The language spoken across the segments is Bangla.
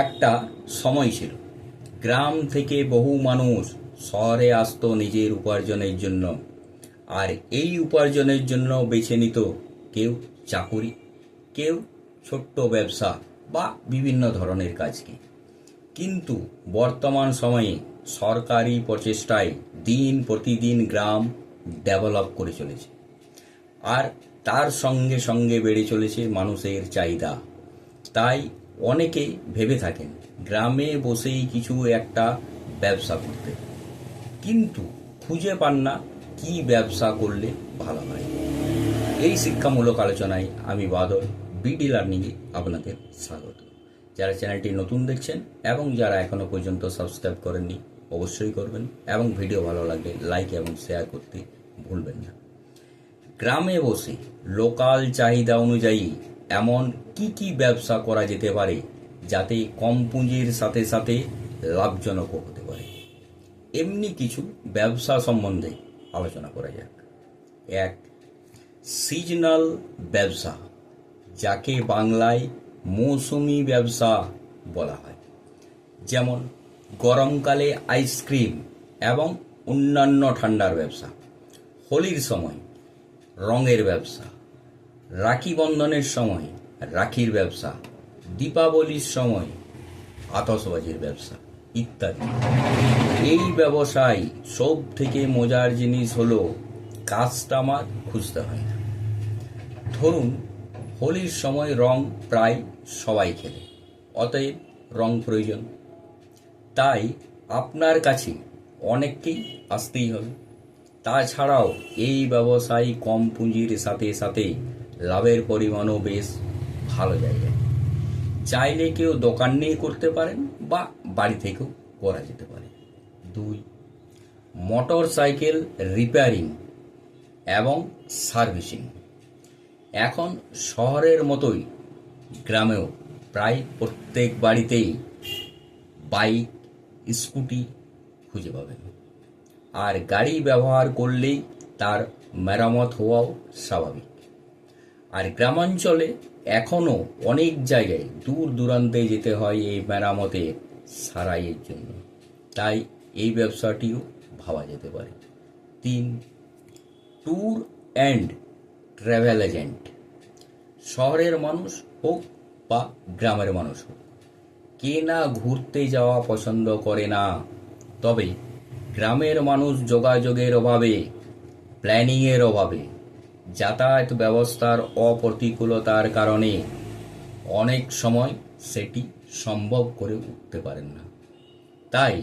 একটা সময় ছিল, গ্রাম থেকে বহু মানুষ শহরে আসতো নিজের উপার্জনের জন্য। আর এই উপার্জনের জন্য বেছে নিত কেউ চাকুরি, কেউ ছোট্ট ব্যবসা বা বিভিন্ন ধরনের কাজকে। কিন্তু বর্তমান সময়ে সরকারি প্রচেষ্টায় দিন প্রতিদিন গ্রাম ডেভেলপ করে চলেছে, আর তার সঙ্গে সঙ্গে বেড়ে চলেছে মানুষের চাহিদা। তাই অনেকে ভেবে থাকেন গ্রামে বসেই কিছু একটা ব্যবসা করতে, কিন্তু খুঁজে পান না কি ব্যবসা করলে ভালো হয়। এই শিক্ষামূলক আলোচনায় আমি বাদল বিডি লার্নিংয়ে আপনাদের স্বাগত। যারা চ্যানেলটি নতুন দেখছেন এবং যারা এখনও পর্যন্ত সাবস্ক্রাইব করেননি অবশ্যই করবেন, এবং ভিডিও ভালো লাগলে লাইক এবং শেয়ার করতে ভুলবেন না। গ্রামে বসে লোকাল চাহিদা অনুযায়ী এমন কি কি ব্যবসা করা যেতে পারে যাতে কম পুঁজির সাথে সাথে লাভজনক হতে পারে, এমনি কিছু ব্যবসা সম্বন্ধে আলোচনা করা যাক। এক, সিজনাল ব্যবসা, যাকে বাংলায় মৌসুমি ব্যবসা বলা হয়। যেমন গরমকালে আইসক্রিম এবং অন্যান্য ঠান্ডার ব্যবসা, হোলির সময় রঙের ব্যবসা, রাখি বন্ধনের সময় রাখির ব্যবসা, দীপাবলির সময় আতশবাজির ব্যবসা ইত্যাদি। এই ব্যবসায় সব থেকে মজার জিনিস হলো কাস্টমার খুঁজতে হয় না। ধরুন হোলির সময় রং প্রায় সবাই খেলে, অতএব রং প্রয়োজন, তাই আপনার কাছে অনেককেই আসতেই হবে। তাছাড়াও এই ব্যবসায় কম পুঁজির সাথে সাথে লাভের পরিমাণও বেশ ভালো জায়গায়। চাইলে কেউ দোকান নিয়ে করতে পারেন বা বাড়ি থেকেও করা যেতে পারে। 2, মোটর সাইকেল রিপেয়ারিং এবং সার্ভিসিং। এখন শহরের মতোই গ্রামেও প্রায় প্রত্যেক বাড়িতেই বাইক, স্কুটি খুঁজে পাবেন, আর গাড়ি ব্যবহার করলেই তার মেরামত হওয়াও স্বাভাবিক। আর গ্রামাঞ্চলে এখনও অনেক জায়গায় দূর দূরান্তে যেতে হয় এই মেরামতের সারাইয়ের জন্য, তাই এই ব্যবসাটিও ভাবা যেতে পারে। 3, ট্যুর অ্যান্ড ট্রাভেল এজেন্ট। শহরের মানুষ হোক বা গ্রামের মানুষ হোক, কে না ঘুরতে যাওয়া পছন্দ করে না। তবে গ্রামের মানুষ যোগাযোগের অভাবে, প্ল্যানিংয়ের অভাবে, যাতায়াত ব্যবস্থার অপ্রতিকূলতার কারণে অনেক সময় সেটি সম্ভব করে উঠতে পারেন না। তাই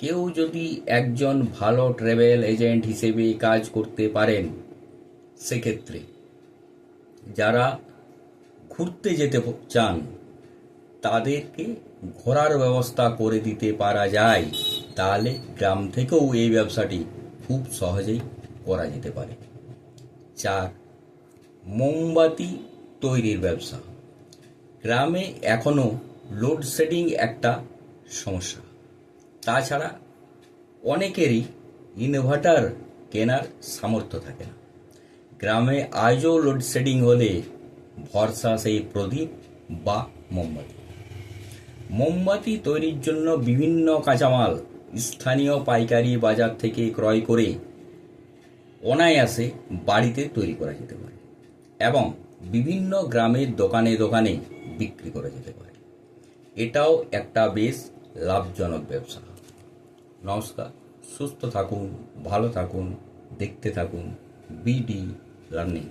কেউ যদি একজন ভালো ট্রাভেল এজেন্ট হিসেবে কাজ করতে পারেন, সেক্ষেত্রে যারা ঘুরতে যেতে চান তাদেরকে ঘোরার ব্যবস্থা করে দিতে পারা যায়, তাহলে গ্রাম থেকেও এই ব্যবসাটি খুব সহজেই করা যেতে পারে। 4, মোমবাতি তৈরির ব্যবসা। গ্রামে এখনও লোডশেডিং একটা সমস্যা। তাছাড়া অনেকেরই ইনভার্টার কেনার সামর্থ্য থাকে না। গ্রামে আজও লোডশেডিং হলে ভরসা সেই প্রদীপ বা মোমবাতি। মোমবাতি তৈরির জন্য বিভিন্ন কাঁচামাল স্থানীয় পাইকারি বাজার থেকে ক্রয় করে অনায়াসে বাড়িতে তৈরি করা যেতে পারে এবং বিভিন্ন গ্রামের দোকানে দোকানে বিক্রি করা যেতে পারে। এটাও একটা বেশ লাভজনক ব্যবসা। নমস্কার, সুস্থ থাকুন, ভালো থাকুন, দেখতে থাকুন বিডি লার্নিং।